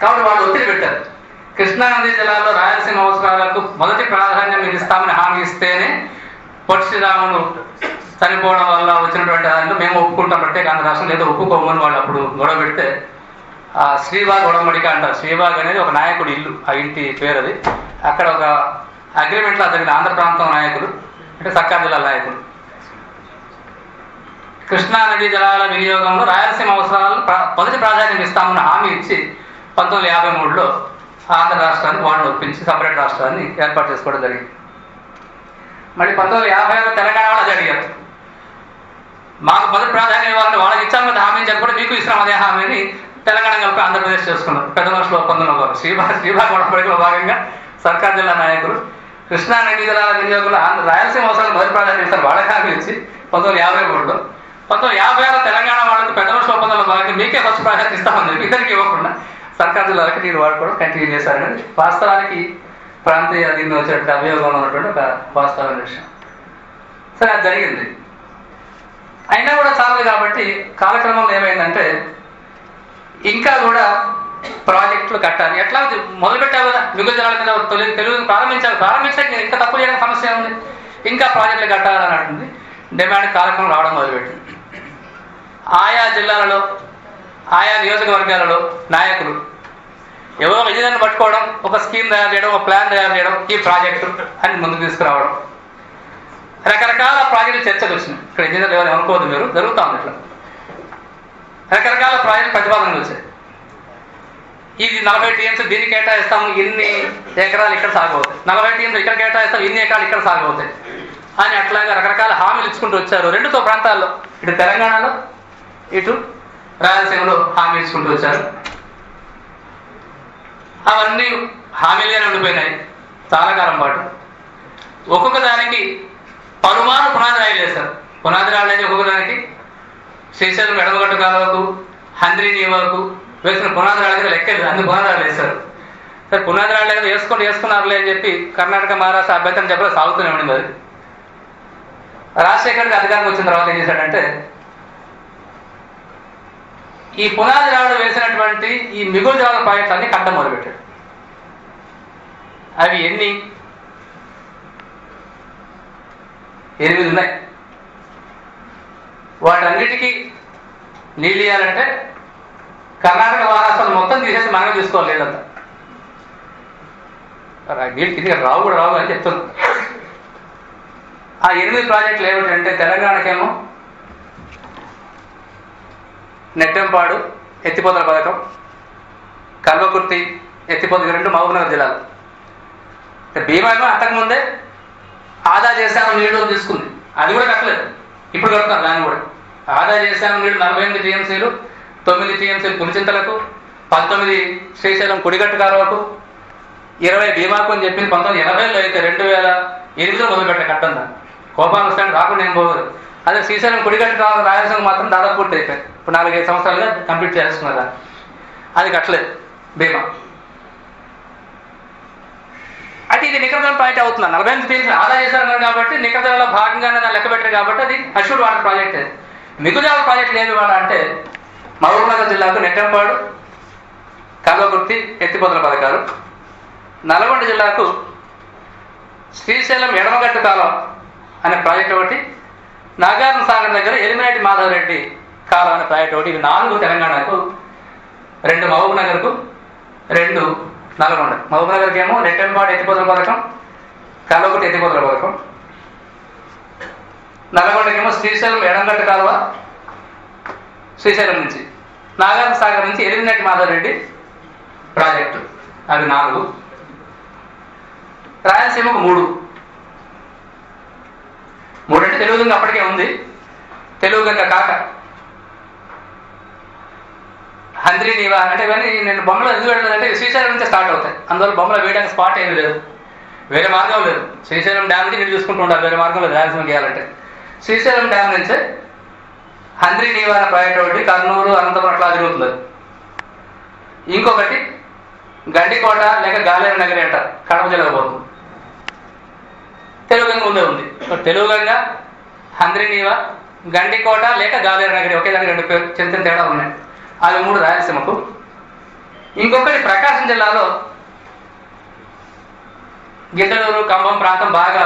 కాబట్టి వాళ్ళు ఒత్తిడి పెట్టారు. కృష్ణానదీ జిల్లాలో రాయలసీమ అవసరాలకు మొదటి ప్రాధాన్యం మీరు ఇస్తామని హామీ ఇస్తేనే పొట్టి శ్రీరాములు చనిపోవడం వల్ల వచ్చినటువంటి దాంట్లో మేము ఒప్పుకుంటాం ప్రత్యేక ఆంధ్ర రాష్ట్రం, లేదా ఒప్పుకోమని వాళ్ళు అప్పుడు గొడవ పెడితే శ్రీబాగ్ ఉడంబడిక అంటారు. శ్రీబాగ్ అనేది ఒక నాయకుడి ఇల్లు, ఆ ఇంటి పేరు అది. అక్కడ ఒక అగ్రిమెంట్లో జరిగిన ఆంధ్ర ప్రాంతం నాయకులు అంటే సర్కార్ జిల్లా నాయకులు కృష్ణానదీ జలాల వినియోగంలో రాయలసీమ అవసరాలను మొదటి ప్రాధాన్యం ఇస్తామని హామీ ఇచ్చి 1953లో ఆంధ్ర రాష్ట్రాన్ని వాళ్ళు ఒప్పించి సపరేట్ రాష్ట్రాన్ని ఏర్పాటు చేసుకోవడం జరిగింది. మళ్ళీ 1956లో తెలంగాణ వాళ్ళు అది అడిగారు, మాకు మొదటి ప్రాధాన్యం ఇవ్వాలని వాళ్ళకి ఇచ్చాము కదా హామీ చెప్పి మీకు ఇస్తాం అదే హామీని తెలంగాణ కలిపి ఆంధ్రప్రదేశ్ చేసుకున్నారు. పెద్ద మనుషులు ఒప్పందంలో వారు శ్రీబాగ్ ఉడంబడికలో భాగంగా సర్కార్ జిల్లా నాయకులు కృష్ణానదీ జలాల వినియోగంలో రాయలసీమ అవసరాలు మొదటి ప్రాధాన్యం ఇస్తారు వాళ్ళకి హామీ ఇచ్చి 1953లో 1956లో తెలంగాణ వాళ్ళకి పెద్ద మనుషుల ఒప్పందంలో భాగంగా మీకే ఫస్ట్ ప్రాధాన్యత ఇస్తామని చెప్పి ఇద్దరికి ఇవ్వకుండా సర్కార్ జిల్లాలకి నీరు వాడుకోవడం కంటిన్యూ చేశారనేది వాస్తవానికి ప్రాంతీయ దీన్ని వచ్చేటువంటి అభియోగంలో ఉన్నటువంటి ఒక వాస్తవమైన విషయం. సరే అది జరిగింది. అయినా కూడా చాలదు కాబట్టి కాలక్రమంలో ఏమైందంటే ఇంకా కూడా ప్రాజెక్టులు కట్టాలి. ఎట్లా మొదలుపెట్టావు కదా మిగులు జలాల మీద తెలుగు ప్రారంభించాక ఇంకా తప్పు చేయడానికి సమస్య ఉంది, ఇంకా ప్రాజెక్టులు కట్టాలని అంటుంది. డిమాండ్ కాలక్రమం రావడం మొదలుపెట్టింది. ఆయా జిల్లాలలో ఆయా నియోజకవర్గాలలో నాయకులు ఎవరో ఇంజనీర్ని పట్టుకోవడం, ఒక స్కీమ్ తయారు చేయడం, ఒక ప్లాన్ తయారు చేయడం, ఈ ప్రాజెక్టు అని ముందుకు తీసుకురావడం, రకరకాల ప్రాజెక్టులు చర్చకు వచ్చినాయి. ఇక్కడ ఇంజనీర్లు ఎవరు అనుకోవద్దు, మీరు జరుగుతూ ఉంది ఇట్లా రకరకాల ప్రాజెక్టు ప్రతిపాదనలు వచ్చాయి. ఇది 40 టీఎంసీ దీనికి కేటాయిస్తాము, ఇన్ని ఎకరాలు ఇక్కడ సాగవుతాయి, 40 టీఎంసీ ఇక్కడ కేటాయిస్తాం, ఇన్ని ఎకరాలు ఇక్కడ సాగవుతాయి అని అట్లాగా రకరకాల హామీలు ఇచ్చుకుంటూ వచ్చారు. రెండుతో ప్రాంతాల్లో, ఇటు తెలంగాణలో ఇటు రాయలసీమలో హామీ ఇచ్చుకుంటూ వచ్చారు. అవన్నీ హామీలుగానే ఉండిపోయినాయి చాలా కాలం పాటు. ఒక్కొక్క దానికి పలుమారు పునాది రాయలు వేశారు. పునాది రాళ్ళు అయితే ఒక్కొక్క దానికి శ్రీశైలం ఎడమగట్టు కాలువకు, హంద్రీ నీవాకు వేసిన పునాది రాళ్ళ దగ్గర లెక్కలేదు, అన్ని పునాది రాళ్ళు వేశారు. సరే పునాది రాళ్ళ దగ్గర వేసుకున్నారులే అని చెప్పి కర్ణాటక మహారాష్ట్ర అభ్యంతరం చెప్పడం సాగుతూనే ఉండింది. అది రాజశేఖర్ అధికారం వచ్చిన తర్వాత ఏం చేశాడంటే ఈ పునాది రాళ్ళు వేసినటువంటి ఈ మిగులు జలాల ప్రాజెక్టులు అన్ని కట్టడం మొదలుపెట్టాడు. అవి ఎన్ని 8 ఉన్నాయి. వాటన్నిటికీ నీళ్ళు ఇవ్వాలంటే కర్ణాటక మహారాష్ట్రలు మొత్తం తీసేసి మనమే చూసుకోవాలి, లేదంతా నీళ్ళు కింద రావు కూడా రావు అని చెప్తుంది. ఆ 8 ప్రాజెక్టులు ఏమిటంటే తెలంగాణకేమో నెట్టెంపాడు ఎత్తిపోతల పథకం, కల్వకుర్తి ఎత్తిపోతల, రెండు మహబూబ్నగర్ జిల్లాలో. భీమా ఏమో అంతకుముందే ఆదా చేశాము నీళ్ళు తీసుకుంది, అది కూడా కట్టలేదు, ఇప్పుడు కడుతున్నారు దాన్ని కూడా. ఆదా చేశాము నీళ్ళు 48 టీఎంసీలు, 9 టీఎంసీలు పులిచింతలకు, 19 శ్రీశైలం కుడిగట్టు కాలువకు, 20 భీమాకు అని చెప్పింది 1980లో. అయితే 2008లో మొదలుపెట్టారు కట్టం. దాన్ని కోపాలు వస్తాయని రాకుండా ఏం పోదు. అదే శ్రీశైలం కుడిగట్టు కాలువ రాయలసీమ మాత్రం దాదాపు పూర్తి అయిపోయింది. ఇప్పుడు 4-5 సంవత్సరాలుగా కంప్లీట్ చేస్తున్నారు దాన్ని. అది కట్టలేదు భీమా. అయితే ఇది నికర ప్రాజెక్ట్ అవుతుంది. 48 టీఎంసీ ఆదా చేశారు కాబట్టి నికరలో భాగంగానే దాన్ని లెక్క పెట్టారు కాబట్టి అది అష్యూర్డ్ వాటర్ ప్రాజెక్ట్. అది మిగులు ప్రాజెక్టులు ఏమి ఇవ్వాలి అంటే మహబూబ్నగర్ జిల్లాకు నెట్టెంపాడు, కల్వకుర్తి ఎత్తిపోతల పథకాలు, నల్గొండ జిల్లాకు శ్రీశైలం ఎడమగట్టు కాలం అనే ప్రాజెక్ట్ ఒకటి, నాగార్జున సాగర్ దగ్గర ఎలిమినేటి మాధవరెడ్డి కాలం అనే ప్రాజెక్ట్ ఒకటి. ఇవి 4 తెలంగాణకు, 2 మహబూబ్నగర్కు, 2 నల్గొండ. మహబూబ్నగర్కి ఏమో నెట్టెంపాడు ఎత్తిపోతల పథకం, కల్వకుర్తి ఎత్తిపోతల పథకం. నల్గొండకేమో శ్రీశైలం ఎడమగట్టు కాలువ, శ్రీశైలం నుంచి నాగార్జున సాగర్ నుంచి ఎలిమినేటి మాధవరెడ్డి ప్రాజెక్టు. అవి 4. రాయలసీమకు 3 అంటే తెలుగు గంగ అప్పటికే ఉంది. తెలుగు గంగ కాక హంద్రీ నీవా అంటే ఇవన్నీ నేను బొమ్మలో ఎందుకు వెళ్ళలేదంటే శ్రీశైలం నుంచి స్టార్ట్ అవుతాయి. అందువల్ల బొమ్మలో వేయడానికి స్పాట్ ఏమీ లేదు, వేరే మార్గం లేదు. శ్రీశైలం డ్యామ్ నుంచి నేను చూసుకుంటూ ఉండాలి, వేరే మార్గం లేదు రాయలసీమకి వేయాలంటే. శ్రీశైలం డ్యామ్ నుంచే హంద్రీ నీవా అనే ప్రాజెక్ట్ ఒకటి కర్నూలు, అనంతపురం అట్లా తిరుగుతుంది. ఇంకొకటి గండికోట లేక గాలేరు నగరి అంటారు, కడప జిల్లాకు పోతుంది. తెలుగు గంగ ముందే ఉంది. తెలుగు గంగ, హంద్రీ నీవా, గండికోట లేక గాలేరు నగరి ఒకే దానికి 2 పేరు చిన్న చిన్న తేడా ఉన్నాయి. అవి 3 రాయలసీమకు. ఇంకొకటి ప్రకాశం జిల్లాలో గిద్దలూరు ఖమ్మం ప్రాంతం బాగా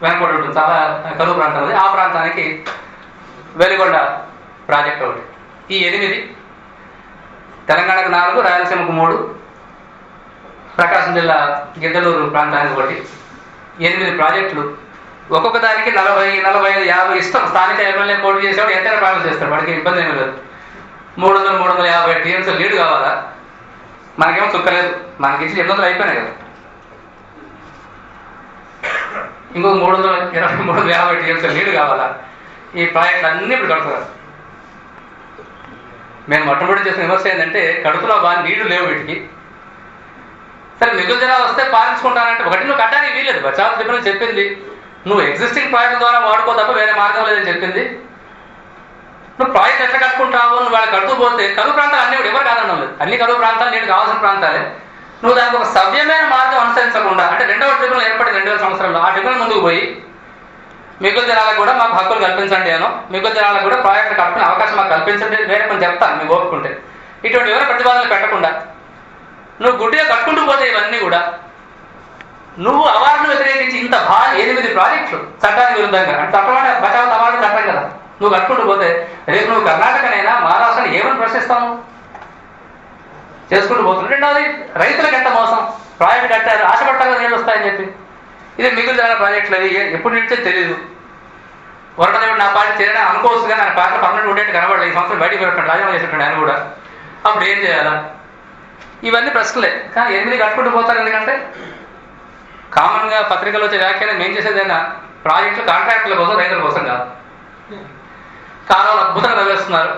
వెనకబడి ఉంటుంది, చాలా కరువు ప్రాంతం అది. ఆ ప్రాంతానికి వెలిగొండ ప్రాజెక్ట్ ఒకటి. ఈ 8 తెలంగాణకు 4, రాయలసీమకు 3, ప్రకాశం జిల్లా గిద్దలూరు ప్రాంతానికి 1, 8 ప్రాజెక్టులు. ఒక్కొక్క దానికి 40, 45, 50 ఇష్టం. స్థానిక ఎమ్మెల్యే పోటీ చేసేవాడు ఎంతైనా ప్రాజెక్ట్ చేస్తాడు, వాడికి ఇబ్బంది ఏమీ లేదు. 300, 350 టీఎంసీ లీడ్ కావాలా? మనకేమో చుక్కలేదు, మనకి ఇచ్చి 800 అయిపోయినాయి కదా. ఇంకొక 320, 350 టీఎంసీ లీడ్ కావాలా? ఈ ప్రాజెక్టులు అన్నీ ఇప్పుడు కడుతున్నారు. మేము మొట్టమొదటి చేసిన విమర్శ ఏంటంటే కడుపులో బాగా నీళ్లు లేవు వీటికి. సరే మిగులు జనాలు వస్తే పాలించుకుంటానంటే ఒకటి నువ్వు కట్టడానికి వీలేదు. బచావ్ ట్రిబ్యునల్ చెప్పింది నువ్వు ఎగ్జిస్టింగ్ ప్రాజెక్ట్ ద్వారా వాడుకో తప్ప వేరే మార్గం లేదని చెప్పింది. నువ్వు ప్రాజెక్ట్ ఎట్లా కట్టుకుంటావు? నువ్వు వాళ్ళు కట్టుకుపోతే కరువు ప్రాంతాలు అన్నీ కూడా ఎవరు కాదనడం లేదు, అన్ని కరువు ప్రాంతాలు నీకు కావాల్సిన ప్రాంతాలే. నువ్వు దానికి ఒక సవ్యమైన మార్గం అనుసరించకుండా అంటే 2వ ట్రిబ్యునల్ ఏర్పడి 2000 సంవత్సరంలో ఆ ట్రిబ్యునల్ ముందుకు పోయి మిగులు జనాలకు కూడా మాకు హక్కులు కల్పించండి అను, మిగులు జనాలకు కూడా ప్రాజెక్టు కట్టుకునే అవకాశం మాకు కల్పించండి, వేరే కొంచెం చెప్తాను మీకు ఓపుకుంటే. ఇటువంటి ఎవరు ప్రతిపాదనలు పెట్టకుండా నువ్వు గుడ్డిగా కట్టుకుంటూ పోతే ఇవన్నీ కూడా నువ్వు అవార్డును వ్యతిరేకించి ఇంత భారీ 8 ప్రాజెక్టులు చట్టానికి విరుద్ధంగా అంటే చట్టం అంటే బచావ్ అవార్డు చట్టం కదా, నువ్వు కట్టుకుంటూ పోతే రేపు నువ్వు కర్ణాటకనైనా మహారాష్ట్రని ఏమని ప్రశ్నిస్తావు? చేసుకుంటూ పోతుంది. రెండవది రైతులకు ఎంత మోసం, ప్రాజెక్టు కట్టారు ఆశపడతారు నీళ్ళు వస్తాయని చెప్పి. ఇది మిగులు జనాల ప్రాజెక్టులు అవి ఎప్పుడు నిడితే తెలియదు. వరదదేవుడు నా పార్టీ చేరడం అనుకోవచ్చు కానీ ఆయన పార్టీ పర్మనెంట్ ఉండేట్టు కనబడలేదు. ఈ సంవత్సరం బయటికి పెట్టండి, రాజీనామా చేసినట్టు ఆయన కూడా. అప్పుడు ఏం చేయాలా? ఇవన్నీ ప్రశ్నలే. కానీ 8 కట్టుకుంటూ పోతారు. ఎందుకంటే కామన్గా పత్రికలు వచ్చే వ్యాఖ్యానం మేము చేసేదైనా ప్రాజెక్టులు కాంట్రాక్టుల కోసం, రైతుల కోసం కాదు. కాలువలు అద్భుతంగా తవ్వేస్తున్నారు,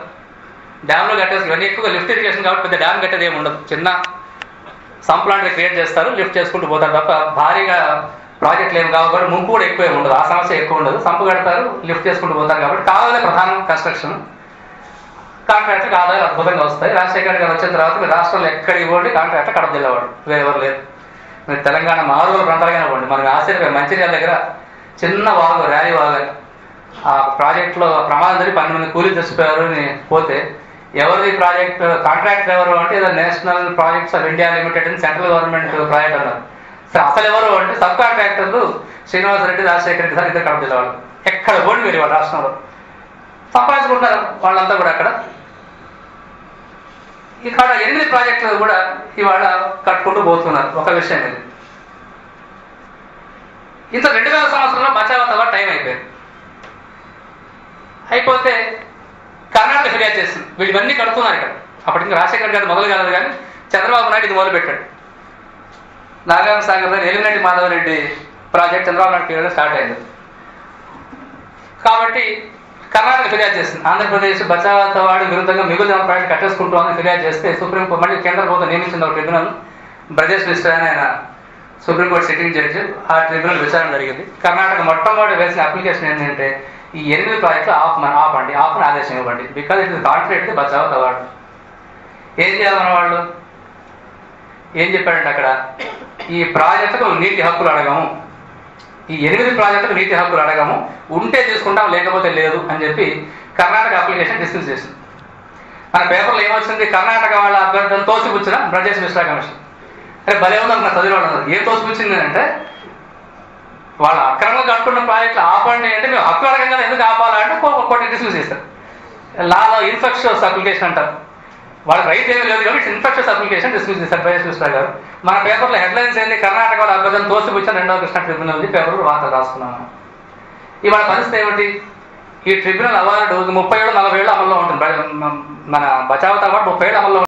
డ్యామ్లు కట్టేసి ఇవన్నీ ఎక్కువగా లిఫ్ట్ ఇరిగేషన్ కాబట్టి పెద్ద డ్యామ్ కట్టేది ఏమి ఉండదు. చిన్న సంప్ లాంటివి క్రియేట్ చేస్తారు, లిఫ్ట్ చేసుకుంటూ పోతారు తప్ప భారీగా ప్రాజెక్టులు ఏమి కావు కాబట్టి ముంపు కూడా ఎక్కువ ఏమి ఉండదు, ఆ సమస్య ఎక్కువ ఉండదు. సంపు కడతారు, లిఫ్ట్ చేసుకుంటూ పోతారు కాబట్టి కాలువలే ప్రధానం కన్స్ట్రక్షన్. కాంట్రాక్టులకు ఆదాయాలు అద్భుతంగా వస్తాయి. రాజశేఖర్ గారు వచ్చిన తర్వాత మీరు రాష్ట్రంలో ఎక్కడికి పోండి కాంట్రాక్టర్ కడప జిల్లావాడు, వేరెవరు లేరు. మీరు తెలంగాణ మారుమూల ప్రాంతాలుగానే పోండి. మనకు ఆశ్చర్యపోయి మంచిర్యాల దగ్గర చిన్న వాగు, ర్యాలీ వాగు, ఆ ప్రాజెక్టులో ప్రమాదం జరిగి 12 మంది కూలీలు చచ్చిపోయారు అని పోతే ఎవరిది ప్రాజెక్ట్, కాంట్రాక్టర్ ఎవరు అంటే ఏదో national projects of India limited అని సెంట్రల్ గవర్నమెంట్ ప్రాజెక్ట్ అన్నారు. అసలు ఎవరు అంటే సబ్ కాంట్రాక్టర్లు శ్రీనివాసరెడ్డి, రాజశేఖర రెడ్డి సార్ ఇద్దరు కడప జిల్లా వాళ్ళు. ఎక్కడ పోండి మీరు వాళ్ళ రాష్ట్రంలో సంపాదించుకుంటారు వాళ్ళంతా కూడా. అక్కడ ఇక్కడ 8 ప్రాజెక్టులు కూడా ఇవాళ కట్టుకుంటూ పోతున్నారు. ఒక విషయం ఇది. ఇంత 2000 సంవత్సరంలో బచావతవా టైం అయిపోయింది. అయిపోతే కర్ణాటక ఫిర్యాదు చేస్తుంది, వీళ్ళు ఇవన్నీ కడుతున్నారు ఇక్కడ. అప్పటికి ఇంకా రాజశేఖర్ గారు మొదలు కాలేదు కానీ చంద్రబాబు నాయుడు ఇది మొదలుపెట్టాడు. నాగార్జున సాగర్ దగ్గర ఎలిమినేటి మాధవరెడ్డి ప్రాజెక్ట్ చంద్రబాబు నాయుడు పీరియడ్లో స్టార్ట్ అయింది. కాబట్టి కర్ణాటక ఫిర్యాదు చేస్తుంది, ఆంధ్రప్రదేశ్ బచావతవాడు విరుద్ధంగా మిగులు జనాల ప్రాజెక్ట్ కట్టేసుకుంటామని ఫిర్యాదు చేస్తే సుప్రీంకోర్టు మళ్ళీ కేంద్ర ప్రభుత్వం నియమించింది ఒక ట్రిబ్యునల్, బ్రజేష్ మిశ్రా అని ఆయన సుప్రీంకోర్టు సిట్టింగ్ జడ్జి. ఆ ట్రిబ్యునల్ విచారణ జరిగింది. కర్ణాటక మొట్టమొదటి వేసిన అప్లికేషన్ ఏంటంటే ఈ 8 ప్రాజెక్టులు ఆపని ఆదేశం ఇవ్వండి, because it is contract Bachawat award. ఏం చేయాలన్న వాళ్ళు ఏం చెప్పాడంటే అక్కడ ఈ ప్రాజెక్టుకు నీటి హక్కులు అడగము, ఈ 8 ప్రాజెక్టులకు నీటి హక్కులు అడగము, ఉంటే తీసుకుంటాం లేకపోతే లేదు అని చెప్పి కర్ణాటక అప్లికేషన్ డిస్మిస్ చేసింది. మన పేపర్లో ఏమొచ్చింది, కర్ణాటక వాళ్ళ అభ్యర్థులను తోసిపుచ్చిన బ్రజేష్ మిశ్రా కమిషన్. అరే భలే ఉందనుకున్న చదివి వాళ్ళు అన్నారు. ఏం తోసిపుచ్చింది అంటే వాళ్ళ అక్రమంగా కట్టుకున్న ప్రాజెక్టులు ఆపండి అంటే మేము హక్కు అడగంగా ఎందుకు ఆపాలంటే కొన్ని డిస్మిస్ చేస్తారు. లాలో ఇన్ఫెక్షన్స్ అప్లికేషన్ అంటారు, వాళ్ళకి రైట్ ఏమీ లేదు కాబట్టి ఇన్ఫెక్షన్స్ అప్లికేషన్ డిస్మిస్ చేస్తారు బ్రజేష్ మిశ్రా గారు. మన పేపర్లో హెడ్లైన్స్ ఏంటి, కర్ణాటక వాళ్ళ అభ్యర్థులను తోసిపుచ్చిన 2వ కృష్ణ ట్రిబ్యునల్ పేపర్లు వార్తలు రాస్తున్నాను. ఇవాళ పరిస్థితి ఏమిటి, ఈ ట్రిబ్యునల్ అవార్డు 37-40 ఏళ్ళు అమల్లో ఉంటుంది. మన బచావత్ అవార్డు 30 ఏళ్ళు అమల్లో